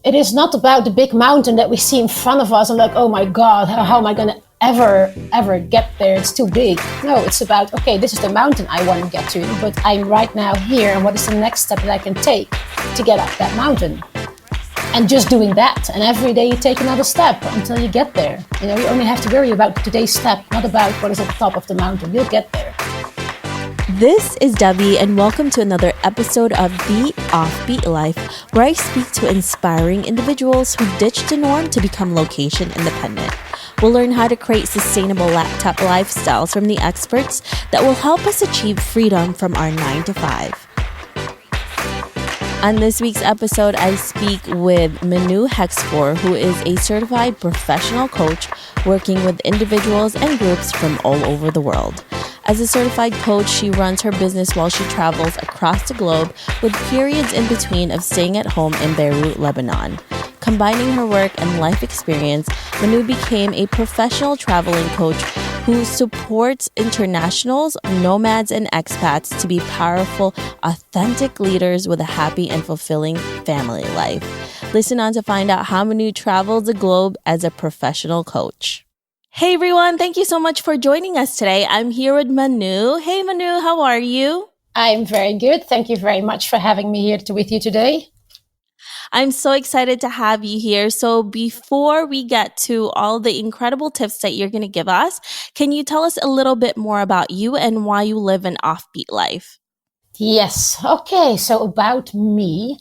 it is not about the big mountain that we see in front of us and like, oh my God, how am I going to ever get there? It's too big. No, it's about, okay, this is the mountain I want to get to, but I'm right now here. And what is the next step that I can take to get up that mountain? And just doing that. And every day you take another step until you get there. You know, you only have to worry about today's step, not about what is at the top of the mountain. You'll get there. This is Debbie, and welcome to another episode of The Offbeat Life, where I speak to inspiring individuals who ditched the norm to become location independent. We'll learn how to create sustainable laptop lifestyles from the experts that will help us achieve freedom from our 9 to 5. On this week's episode, I speak with Minou Hexspoor, who is a certified professional coach working with individuals and groups from all over the world. As a certified coach, she runs her business while she travels across the globe, with periods in between of staying at home in Beirut, Lebanon. Combining her work and life experience, Minou became a professional traveling coach who supports internationals, nomads, and expats to be powerful, authentic leaders with a happy and fulfilling family life. Listen on to find out how Minou travels the globe as a professional coach. Hey everyone, thank you so much for joining us today. I'm here with Minou. Hey Minou, how are you? I'm very good. Thank you very much for having me here with you today. I'm so excited to have you here. So before we get to all the incredible tips that you're going to give us, can you tell us a little bit more about you and why you live an offbeat life? Yes. Okay. So about me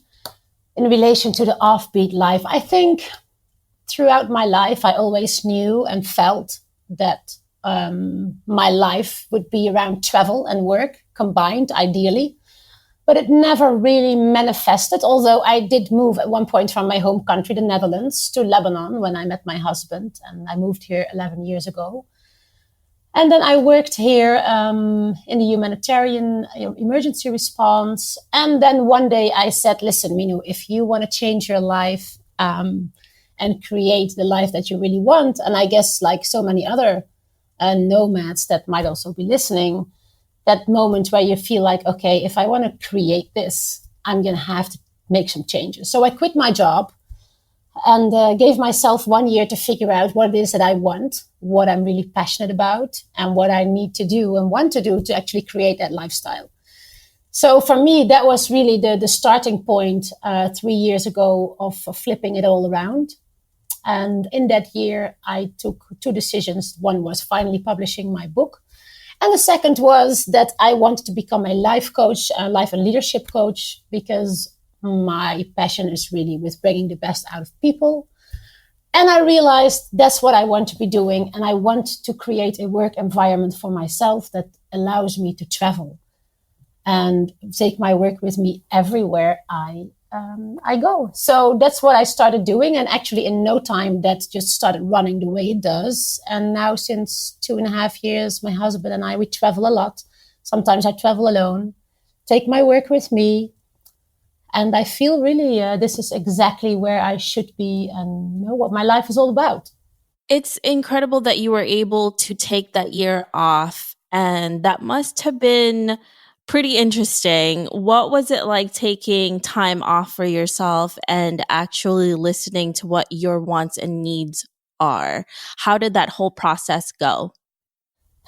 in relation to the offbeat life, I think throughout my life, I always knew and felt that my life would be around travel and work combined, ideally. But it never really manifested, although I did move at one point from my home country, the Netherlands, to Lebanon when I met my husband. And I moved here 11 years ago. And then I worked here in the humanitarian emergency response. And then one day I said, listen, Minou, if you want to change your life and create the life that you really want, and I guess like so many other nomads that might also be listening, that moment where you feel like, okay, if I want to create this, I'm going to have to make some changes. So I quit my job and gave myself 1 year to figure out what it is that I want, what I'm really passionate about, and what I need to do and want to do to actually create that lifestyle. So for me, that was really the starting point 3 years ago of flipping it all around. And in that year, I took two decisions. One was finally publishing my book. And the second was that I wanted to become a life coach, a life and leadership coach, because my passion is really with bringing the best out of people. And I realized that's what I want to be doing. And I want to create a work environment for myself that allows me to travel and take my work with me everywhere I go. So that's what I started doing. And actually in no time, that just started running the way it does. And now since 2.5 years, my husband and I, we travel a lot. Sometimes I travel alone, take my work with me. And I feel really this is exactly where I should be and know what my life is all about. It's incredible that you were able to take that year off, and that must have been pretty interesting. What was it like taking time off for yourself and actually listening to what your wants and needs are? How did that whole process go?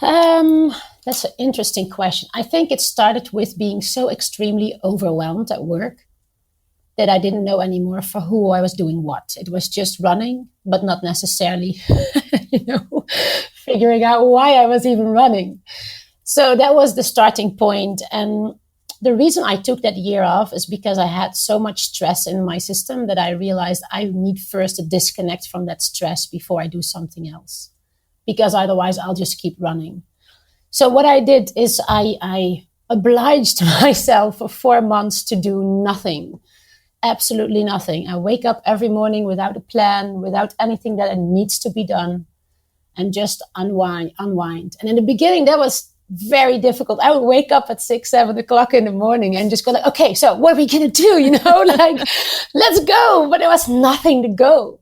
That's an interesting question. I think it started with being so extremely overwhelmed at work that I didn't know anymore for who I was doing what. It was just running, but not necessarily, figuring out why I was even running. So that was the starting point. And the reason I took that year off is because I had so much stress in my system that I realized I need first to disconnect from that stress before I do something else, because otherwise I'll just keep running. So what I did is I obliged myself for 4 months to do nothing, absolutely nothing. I wake up every morning without a plan, without anything that needs to be done, and just unwind. And in the beginning, that was very difficult. I would wake up at 6-7 o'clock in the morning and just go like, okay, so what are we going to do? Like, let's go. But there was nothing to go.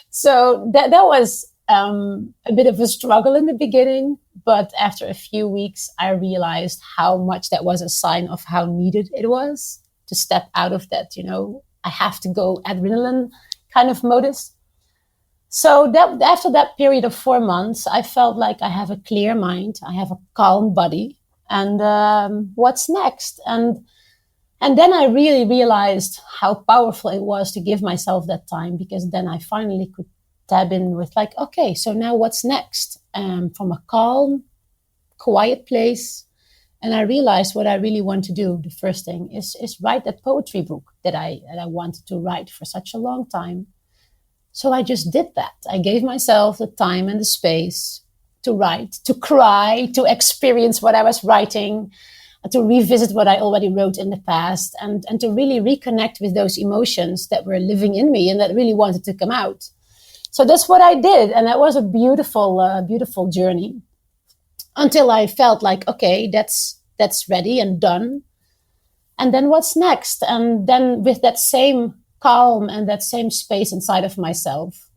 So that was a bit of a struggle in the beginning. But after a few weeks, I realized how much that was a sign of how needed it was to step out of that, I have to go adrenaline kind of modus. So that after that period of 4 months, I felt like I have a clear mind, I have a calm body, and what's next? And then I really realized how powerful it was to give myself that time, because then I finally could tab in with like, okay, so now what's next? From a calm, quiet place. And I realized what I really want to do. The first thing is write that poetry book that I wanted to write for such a long time. So I just did that. I gave myself the time and the space to write, to cry, to experience what I was writing, to revisit what I already wrote in the past, and to really reconnect with those emotions that were living in me and that really wanted to come out. So that's what I did. And that was a beautiful, beautiful journey until I felt like, okay, that's ready and done. And then what's next? And then with that same calm and that same space inside of myself,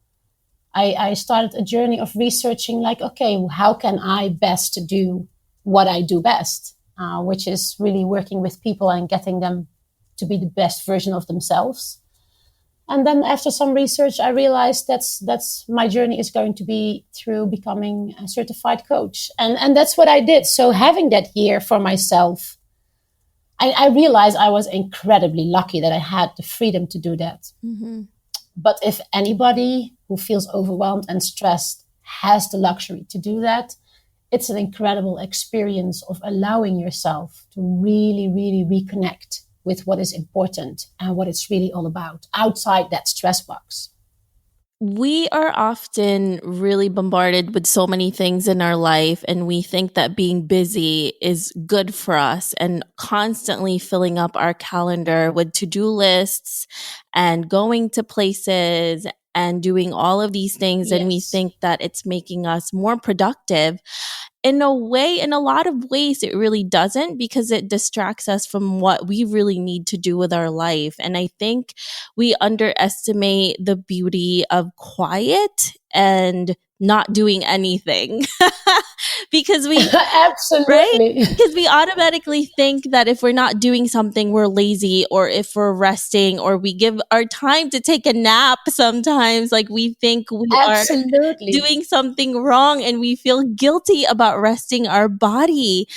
I started a journey of researching like, okay, how can I best do what I do best, which is really working with people and getting them to be the best version of themselves. And then after some research, I realized that's my journey is going to be through becoming a certified coach. And that's what I did. So having that year for myself, I realized I was incredibly lucky that I had the freedom to do that. Mm-hmm. But if anybody who feels overwhelmed and stressed has the luxury to do that, it's an incredible experience of allowing yourself to really, really reconnect with what is important and what it's really all about outside that stress box. We are often really bombarded with so many things in our life, and we think that being busy is good for us, and constantly filling up our calendar with to-do lists and going to places and doing all of these things. Yes. And we think that it's making us more productive. In a way, in a lot of ways, it really doesn't, because it distracts us from what we really need to do with our life. And I think we underestimate the beauty of quiet and not doing anything. Because we Absolutely. Right? Because we automatically think that if we're not doing something, we're lazy, or if we're resting, or we give our time to take a nap sometimes, like we think we Absolutely. are doing something wrong, and we feel guilty about resting our body.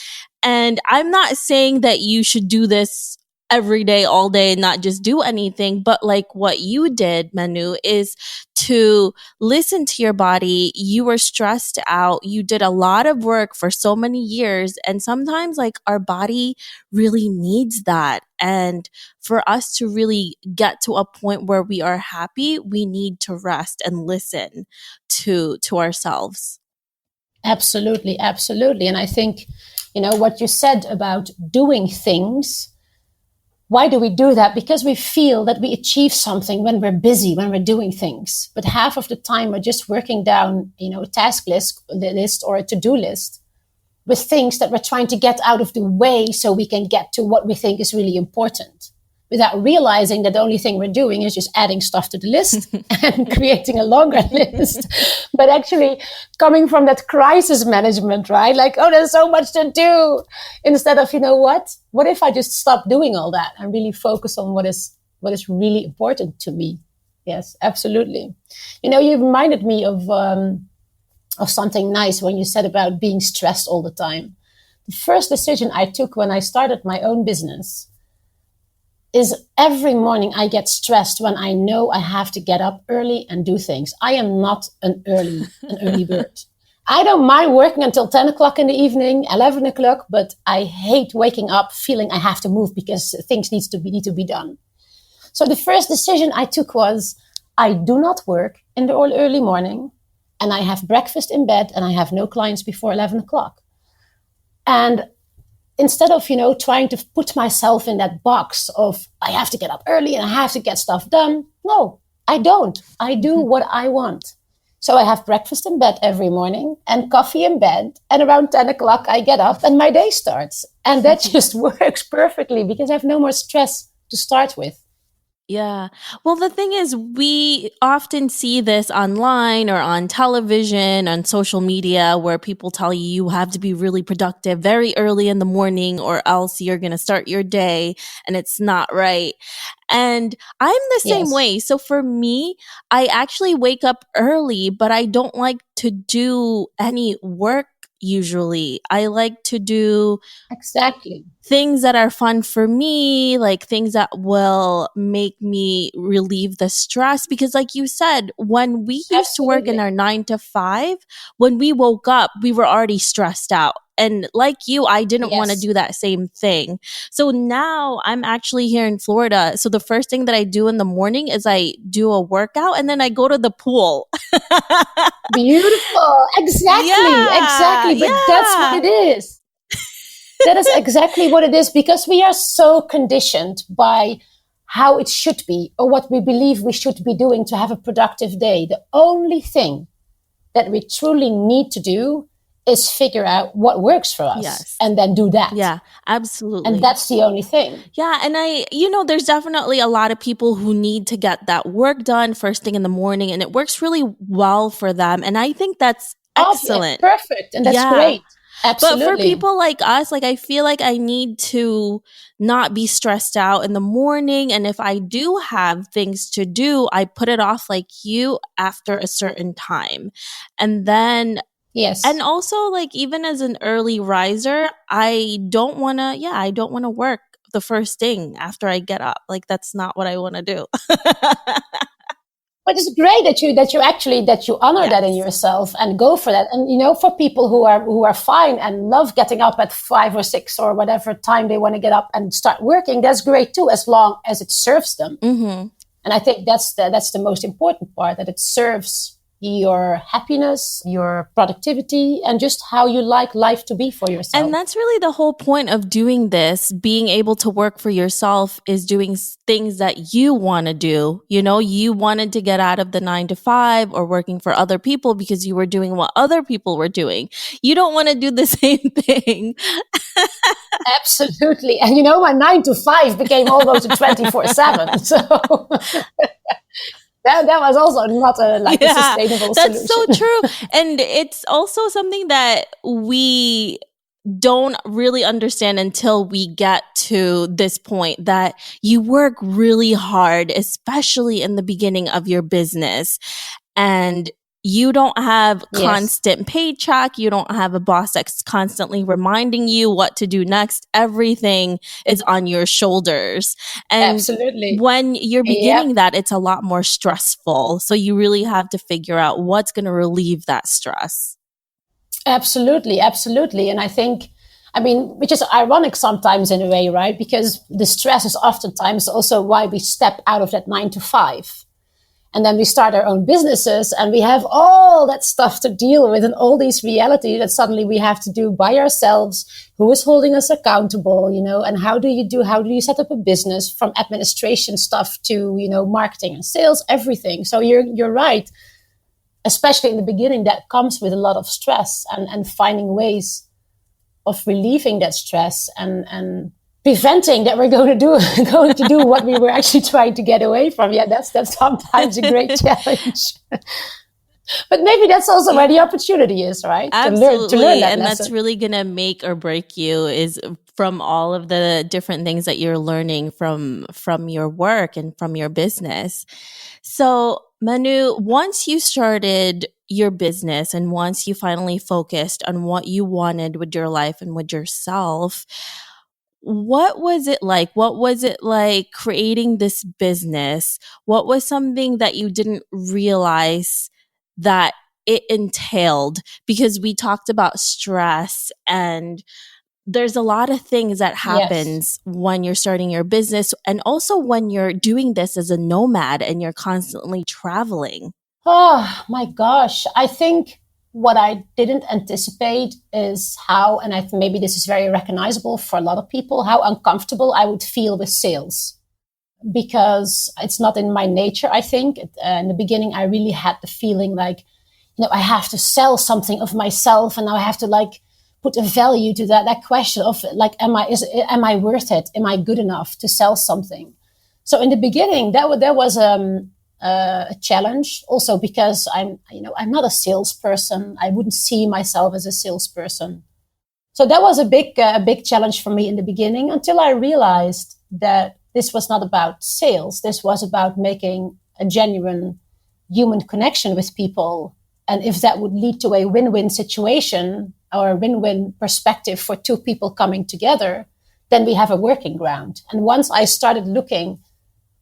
And I'm not saying that you should do this every day, all day, and not just do anything. But like what you did, Minou, is to listen to your body. You were stressed out. You did a lot of work for so many years. And sometimes like our body really needs that. And for us to really get to a point where we are happy, we need to rest and listen to ourselves. Absolutely. Absolutely. And I think, what you said about doing things, why do we do that? Because we feel that we achieve something when we're busy, when we're doing things. But half of the time we're just working down, a task list or a to-do list with things that we're trying to get out of the way so we can get to what we think is really important, without realizing that the only thing we're doing is just adding stuff to the list and creating a longer list. But actually coming from that crisis management, right? Like, oh, there's so much to do. Instead of, what if I just stop doing all that and really focus on what is really important to me? Yes, absolutely. You reminded me of something nice when you said about being stressed all the time. The first decision I took when I started my own business is every morning I get stressed when I know I have to get up early and do things. I am not an early bird. I don't mind working until 10 o'clock in the evening, 11 o'clock, but I hate waking up feeling I have to move because things need to be done. So the first decision I took was I do not work in the early morning, and I have breakfast in bed, and I have no clients before 11 o'clock. And instead of, trying to put myself in that box of I have to get up early and I have to get stuff done. No, I don't. I do what I want. So I have breakfast in bed every morning and coffee in bed. And around 10 o'clock, I get up and my day starts. And that just works perfectly because I have no more stress to start with. Yeah. Well, the thing is, we often see this online or on television, on social media, where people tell you you have to be really productive very early in the morning or else you're going to start your day and it's not right. And I'm the same Yes, way. So for me, I actually wake up early, but I don't like to do any work usually. I like to do exactly. things that are fun for me, like things that will make me relieve the stress. Because, like you said, when we used to work in Absolutely. our 9 to 5, when we woke up, we were already stressed out. And like you, I didn't want to Yes. do that same thing. So now I'm actually here in Florida. So the first thing that I do in the morning is I do a workout and then I go to the pool. Beautiful. Exactly. Yeah. Exactly. But that's what Yeah. it is. That is exactly what it is because we are so conditioned by how it should be or what we believe we should be doing to have a productive day. The only thing that we truly need to do is figure out what works for us Yes. and then do that. Yeah, And absolutely. that's the only thing. Yeah, and there's definitely a lot of people who need to get that work done first thing in the morning, and it works really well for them. And I think that's excellent. Perfect. And that's Yeah. great. But for Absolutely. people like us, like I feel like I need to not be stressed out in the morning. And if I do have things to do, I put it off like you after a certain time. And then and Yes. also, like, even as an early riser, I don't want to work the first thing after I get up. Like, that's not what I want to do. But it's great that you honor that in Yes. yourself and go for that. And for people who are fine and love getting up at 5 or 6 or whatever time they want to get up and start working, that's great too, as long as it serves them. Mm-hmm. And I think that's the most important part, that it serves your happiness, your productivity, and just how you like life to be for yourself. And that's really the whole point of doing this. Being able to work for yourself is doing things that you want to do. You wanted to get out of the 9 to 5 or working for other people because you were doing what other people were doing. You don't want to do the same thing. Absolutely. And my 9 to 5 became almost a 24/7. So that was also not a sustainable that's so solution. true. And it's also something that we don't really understand until we get to this point, that you work really hard, especially in the beginning of your business. And you don't have Yes. constant paycheck. You don't have a boss that's constantly reminding you what to do next. Everything is on your shoulders. And Absolutely. when you're Yep. beginning that, it's a lot more stressful. So you really have to figure out what's going to relieve that stress. Absolutely. Absolutely. And I think, which is ironic sometimes in a way, right? Because the stress is oftentimes also why we step out of that 9 to 5. And then we start our own businesses and we have all that stuff to deal with and all these reality that suddenly we have to do by ourselves. Who is holding us accountable, and how do you set up a business, from administration stuff to, marketing and sales, everything. So you're right. Especially in the beginning, that comes with a lot of stress, and finding ways of relieving that stress and preventing that we're going to do what we were actually trying to get away from. Yeah, that's sometimes a great challenge. But maybe that's also where the opportunity is, right? Absolutely. To learn that And lesson. that's really going to make or break you, is from all of the different things that you're learning from your work and from your business. So, Minou, once you started your business and once you finally focused on what you wanted with your life and with yourself, what was it like? What was it like creating this business? What was something that you didn't realize that it entailed? Because we talked about stress, and there's a lot of things that Yes. happens when you're starting your business, and also when you're doing this as a nomad and you're constantly traveling. Oh my gosh. I think what I didn't anticipate is how, and maybe this is very recognizable for a lot of people, how uncomfortable I would feel with sales, because it's not in my nature. I think in the beginning, I really had the feeling like, I have to sell something of myself, and now I have to like put a value to that question of like, am I worth it? Am I good enough to sell something? So in the beginning, there was a challenge, also because I'm not a salesperson. I wouldn't see myself as a salesperson. So that was a big challenge for me in the beginning, until I realized that this was not about sales. This was about making a genuine human connection with people. And if that would lead to a win-win situation or a win-win perspective for two people coming together, then we have a working ground. And once I started looking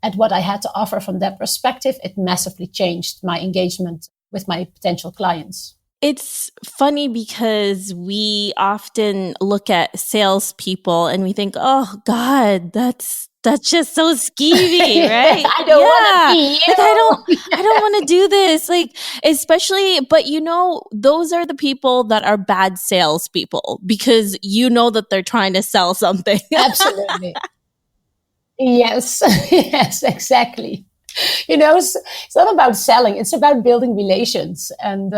at what I had to offer from that perspective, it massively changed my engagement with my potential clients. It's funny because we often look at salespeople and we think, "Oh God, that's just so skeevy," right? I don't want to be you. Like I don't want to do this. Like, especially, but those are the people that are bad salespeople, because that they're trying to sell something. Absolutely. Yes, yes, exactly. It's not about selling, it's about building relations. And,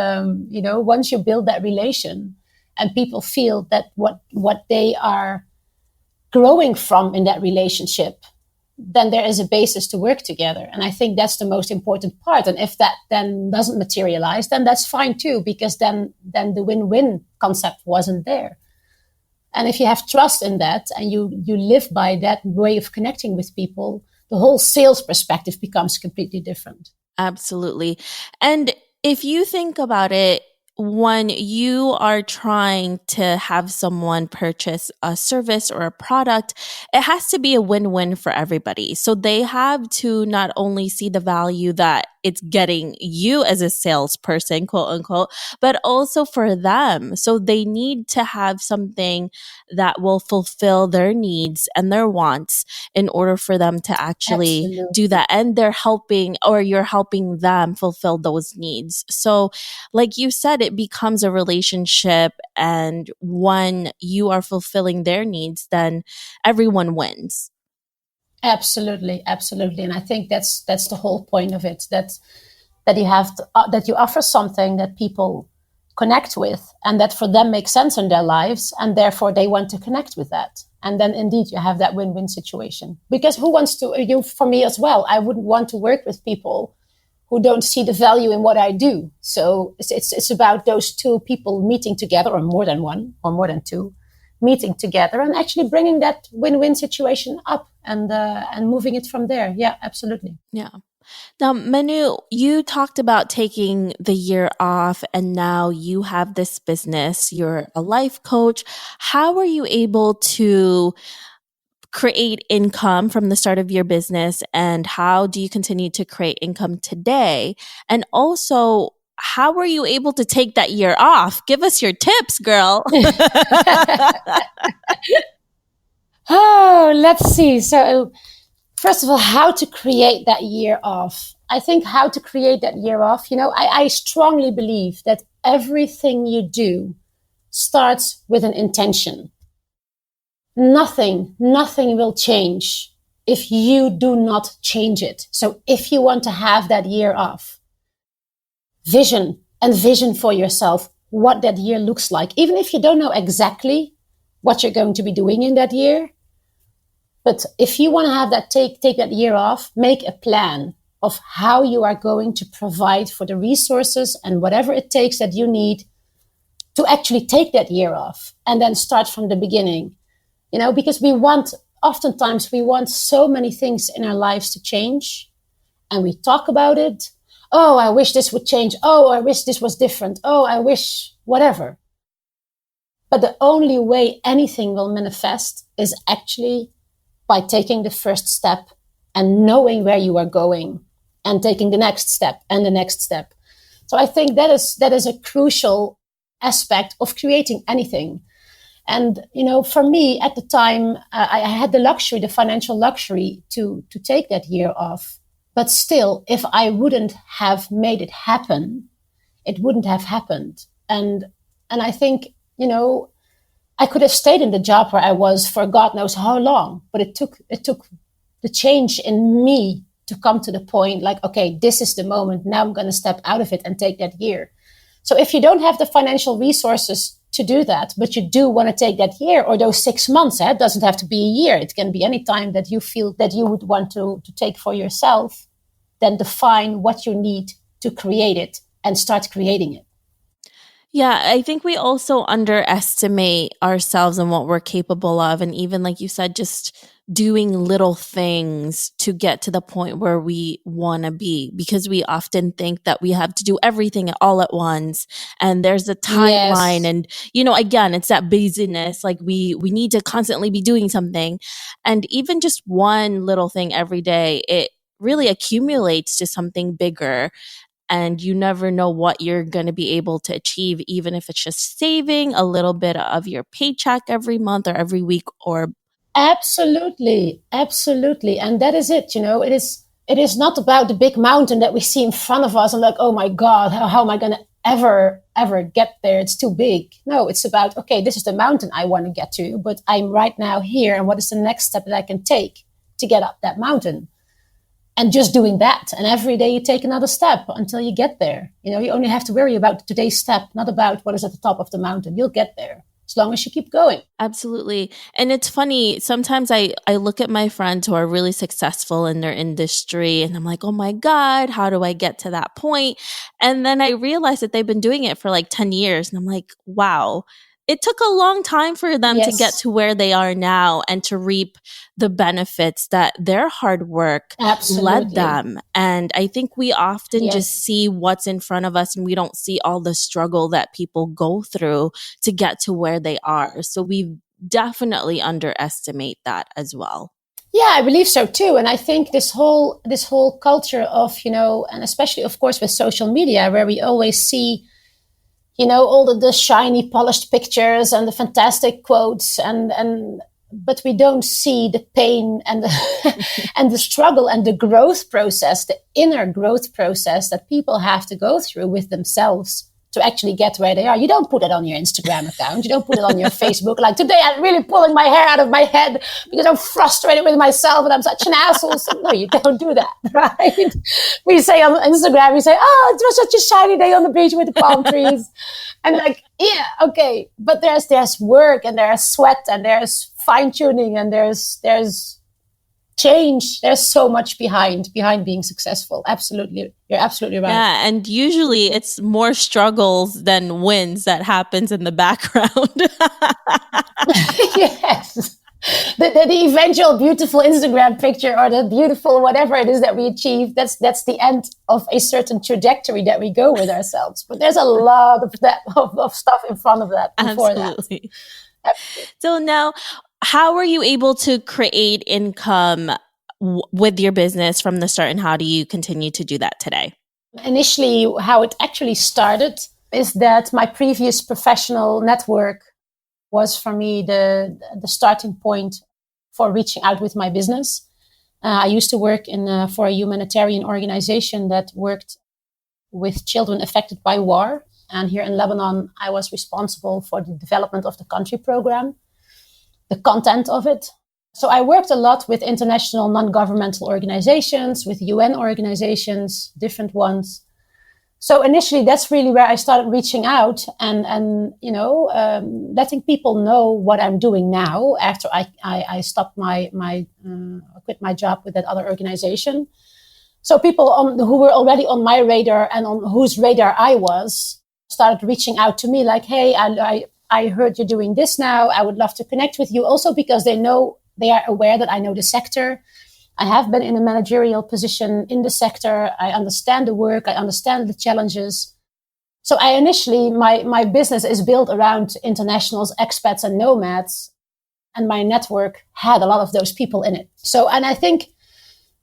once you build that relation and people feel that what they are growing from in that relationship, then there is a basis to work together. And I think that's the most important part. And if that then doesn't materialize, then that's fine too, because then the win-win concept wasn't there. And if you have trust in that and you live by that way of connecting with people, the whole sales perspective becomes completely different. Absolutely. And if you think about it, when you are trying to have someone purchase a service or a product, it has to be a win-win for everybody. So they have to not only see the value that it's getting you as a salesperson, quote unquote, but also for them. So they need to have something that will fulfill their needs and their wants in order for them to actually Absolutely. do that. And they're helping, or you're helping them fulfill those needs. So like you said, it becomes a relationship, and when you are fulfilling their needs, then everyone wins. Absolutely, absolutely. And I think that's the whole point of it, that you have to, that you offer something that people connect with, and that for them makes sense in their lives, and therefore they want to connect with that. And then indeed you have that win-win situation. Because who wants to, for me as well, I wouldn't want to work with people who don't see the value in what I do. So it's about those two people meeting together, or more than one, or more than two, meeting together and actually bringing that win-win situation up and moving it from there. Yeah, absolutely. Yeah. Now, Minou, you talked about taking the year off, and now you have this business. You're a life coach. How were you able to create income from the start of your business, and how do you continue to create income today? And also, how were you able to take that year off? Give us your tips, girl. Oh, let's see. So first of all, how to create that year off. I think how to create that year off, I strongly believe that everything you do starts with an intention. Nothing will change if you do not change it. So if you want to have that year off, vision for yourself what that year looks like, even if you don't know exactly what you're going to be doing in that year. But if you want to have that, take that year off, make a plan of how you are going to provide for the resources and whatever it takes that you need to actually take that year off, and then start from the beginning. Because oftentimes we want so many things in our lives to change, and we talk about it. Oh, I wish this would change. Oh, I wish this was different. Oh, I wish whatever. But the only way anything will manifest is actually by taking the first step and knowing where you are going, and taking the next step and the next step. So I think that is a crucial aspect of creating anything. And, for me at the time, I had the financial luxury to take that year off. But still, if I wouldn't have made it happen, it wouldn't have happened. And I think, I could have stayed in the job where I was for God knows how long, but it took the change in me to come to the point like, okay, this is the moment. Now I'm going to step out of it and take that year. So if you don't have the financial resources to do that, but you do want to take that year or those 6 months. It doesn't have to be a year. It can be any time that you feel that you would want to take for yourself. Then define what you need to create it and start creating it. Yeah, I think we also underestimate ourselves and what we're capable of. And even like you said, just doing little things to get to the point where we want to be, because we often think that we have to do everything all at once. And there's a timeline. Yes. And, you know, again, it's that busyness. Like we need to constantly be doing something. And even just one little thing every day, it really accumulates to something bigger. And you never know what you're going to be able to achieve, even if it's just saving a little bit of your paycheck every month or every week or. Absolutely. And that is it. It is not about the big mountain that we see in front of us and like, oh my God, how am I going to ever get there? It's too big. No, it's about, okay, this is the mountain I want to get to, but I'm right now here. And what is the next step that I can take to get up that mountain? And just doing that. And every day you take another step until you get there. You only have to worry about today's step, not about what is at the top of the mountain. You'll get there as long as you keep going. Absolutely. And it's funny, sometimes I look at my friends who are really successful in their industry and I'm like, oh my God, how do I get to that point? And then I realize that they've been doing it for like 10 years. And I'm like, wow, it took a long time for them to get to where they are now and to reap the benefits that their hard work led them. And I think we often just see what's in front of us and we don't see all the struggle that people go through to get to where they are. So we definitely underestimate that as well. Yeah, I believe so too. And I think this whole culture of, and especially of course with social media where we always see all the shiny, polished pictures and the fantastic quotes, but we don't see the pain and the, and the struggle and the growth process, the inner growth process that people have to go through with themselves to actually get where they are. You don't put it on your Instagram account. You don't put it on your Facebook. Like, today I'm really pulling my hair out of my head because I'm frustrated with myself and I'm such an asshole. So, no, you don't do that, right? We say on Instagram, we say, oh, it was such a shiny day on the beach with the palm trees. And like, yeah, okay. But there's work and there's sweat and there's fine tuning and there's change. There's so much behind being successful. Absolutely. You're absolutely right. Yeah. And usually it's more struggles than wins that happens in the background. Yes. The eventual beautiful Instagram picture or the beautiful whatever it is that we achieve, that's the end of a certain trajectory that we go with ourselves. But there's a lot of that of stuff in front of that before Absolutely. that. So now, how were you able to create income with your business from the start, and how do you continue to do that today? Initially, how it actually started is that my previous professional network was for me the starting point for reaching out with my business. I used to work for a humanitarian organization that worked with children affected by war. And here in Lebanon, I was responsible for the development of the country program, the content of it. So I worked a lot with international non-governmental organizations, with UN organizations, different ones. So initially, that's really where I started reaching out and letting people know what I'm doing now after I stopped quit my job with that other organization. So people who were already on my radar and on whose radar I was started reaching out to me like, hey, I heard you're doing this now. I would love to connect with you. Also because they are aware that I know the sector. I have been in a managerial position in the sector. I understand the work. I understand the challenges. So I initially, my business is built around internationals, expats, and nomads. And my network had a lot of those people in it. So, and I think,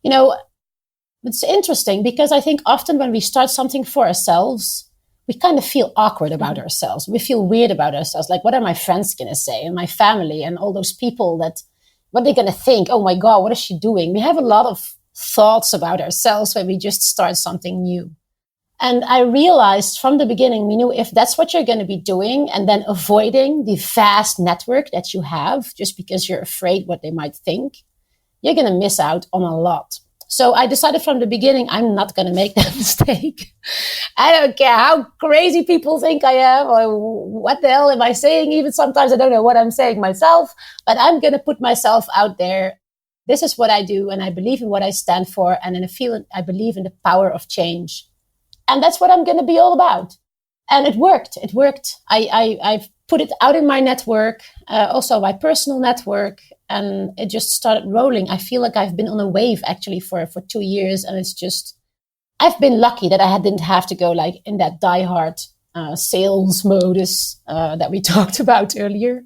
it's interesting because I think often when we start something for ourselves, we kind of feel awkward about ourselves. We feel weird about ourselves. Like, what are my friends going to say? And my family and all those people what are they going to think? Oh my God, what is she doing? We have a lot of thoughts about ourselves when we just start something new. And I realized from the beginning, Minou, if that's what you're going to be doing and then avoiding the vast network that you have just because you're afraid what they might think, you're going to miss out on a lot. So I decided from the beginning, I'm not going to make that mistake. I don't care how crazy people think I am or what the hell am I saying. Even sometimes I don't know what I'm saying myself, but I'm going to put myself out there. This is what I do, and I believe in what I stand for, and I believe in the power of change. And that's what I'm going to be all about. And it worked. It worked. I've put it out in my network, also my personal network, and it just started rolling. I feel like I've been on a wave actually for 2 years, and it's just, I've been lucky that I didn't have to go like in that diehard sales modus that we talked about earlier.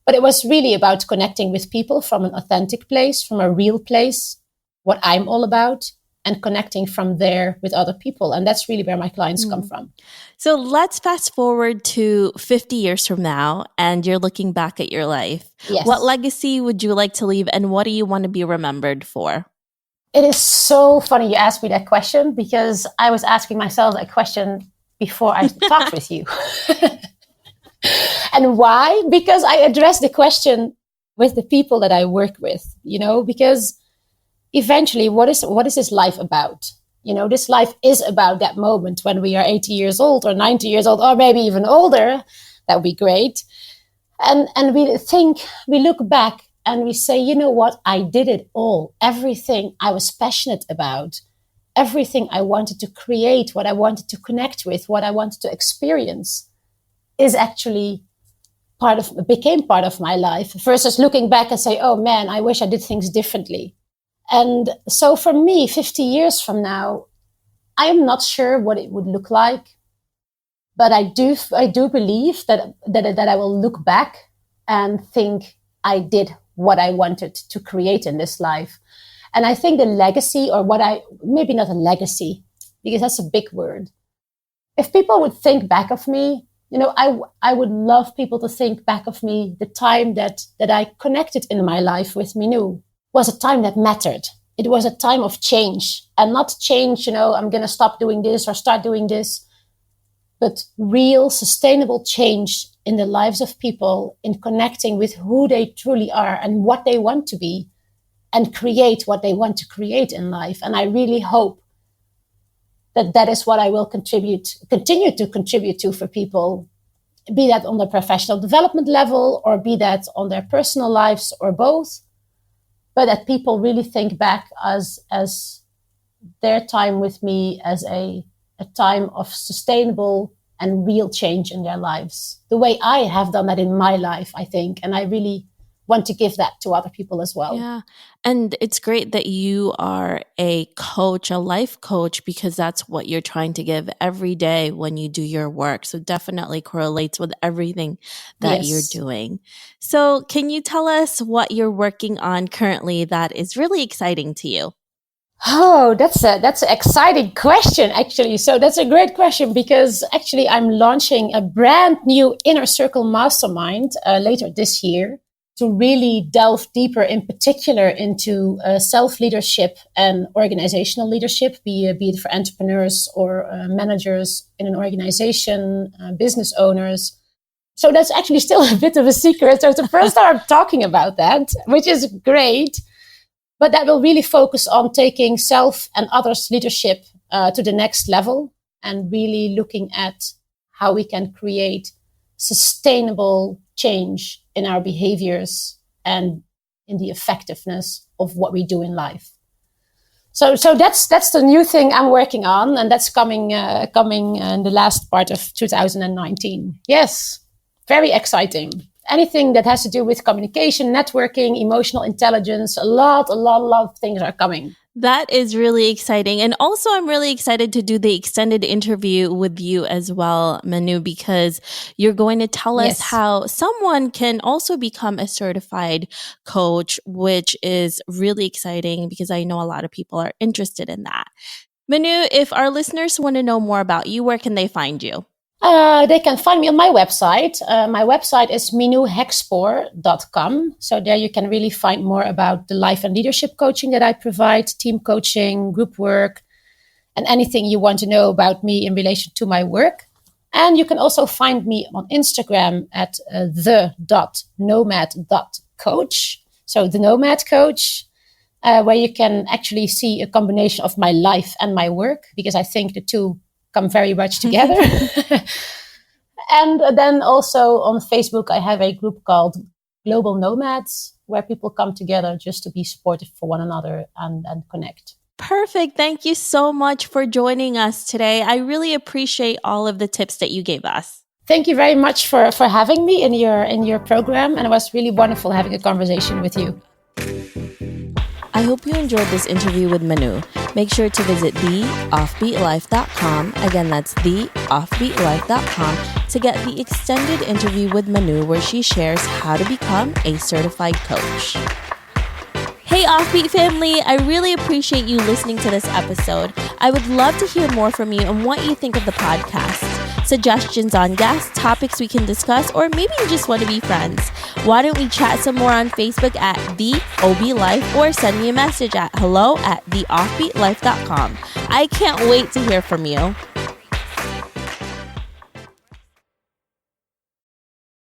But it was really about connecting with people from an authentic place, from a real place, what I'm all about, and connecting from there with other people. And that's really where my clients come from. So let's fast forward to 50 years from now, and you're looking back at your life. Yes. What legacy would you like to leave, and what do you want to be remembered for? It is so funny you asked me that question, because I was asking myself that question before I talked with you. And why? Because I address the question with the people that I work with, because eventually, what is this life about? This life is about that moment when we are 80 years old or 90 years old, or maybe even older. That would be great. And we look back and we say, you know what? I did it all. Everything I was passionate about, everything I wanted to create, what I wanted to connect with, what I wanted to experience is actually became part of my life, versus looking back and say, oh man, I wish I did things differently. And so for me, 50 years from now, I am not sure what it would look like, but I do believe that I will look back and think I did what I wanted to create in this life. And I think the legacy, or maybe not a legacy, because that's a big word. If people would think back of me, I would love people to think back of me, the time that I connected in my life with Minou was a time that mattered. It was a time of change, and not change, I'm going to stop doing this or start doing this, but real sustainable change in the lives of people, in connecting with who they truly are and what they want to be, and create what they want to create in life. And I really hope that is what I will continue to contribute to for people, be that on the professional development level or be that on their personal lives or both. But that people really think back as their time with me as a time of sustainable and real change in their lives, the way I have done that in my life, I think. And I really want to give that to other people as well. Yeah. And it's great that you are a coach, a life coach, because that's what you're trying to give every day when you do your work. So definitely correlates with everything that you're doing. So can you tell us what you're working on currently that is really exciting to you? Oh, that's an exciting question, actually. So that's a great question, because actually I'm launching a brand new Inner Circle Mastermind later this year, to really delve deeper, in particular, into self-leadership and organizational leadership, be it for entrepreneurs or managers in an organization, business owners. So that's actually still a bit of a secret. So it's the first time I'm talking about that, which is great. But that will really focus on taking self and others' leadership to the next level, and really looking at how we can create sustainable change in our behaviors and in the effectiveness of what we do in life. So that's the new thing I'm working on, and that's coming in the last part of 2019. Yes, very exciting. Anything that has to do with communication, networking, emotional intelligence, a lot of things are coming. That is really exciting. And also, I'm really excited to do the extended interview with you as well, Minou, because you're going to tell us how someone can also become a certified coach, which is really exciting because I know a lot of people are interested in that. Minou, if our listeners want to know more about you, where can they find you? They can find me on my website. My website is MinouHexspoor.com. So there you can really find more about the life and leadership coaching that I provide, team coaching, group work, and anything you want to know about me in relation to my work. And you can also find me on Instagram at the.nomad.coach. So the Nomad Coach. where you can actually see a combination of my life and my work, because I think the two come very much together. And then also on Facebook, I have a group called Global Nomads, where people come together just to be supportive for one another and connect. Perfect. Thank you so much for joining us today. I really appreciate all of the tips that you gave us. Thank you very much for having me in your program. And it was really wonderful having a conversation with you. I hope you enjoyed this interview with Minou. Make sure to visit theoffbeatlife.com. Again, that's theoffbeatlife.com to get the extended interview with Minou, where she shares how to become a certified coach. Hey Offbeat family, I really appreciate you listening to this episode. I would love to hear more from you and what you think of the podcast. Suggestions on guests, topics we can discuss, or maybe you just want to be friends. Why don't we chat some more on Facebook at The OB Life, or send me a message at hello@theoffbeatlife.com. I can't wait to hear from you.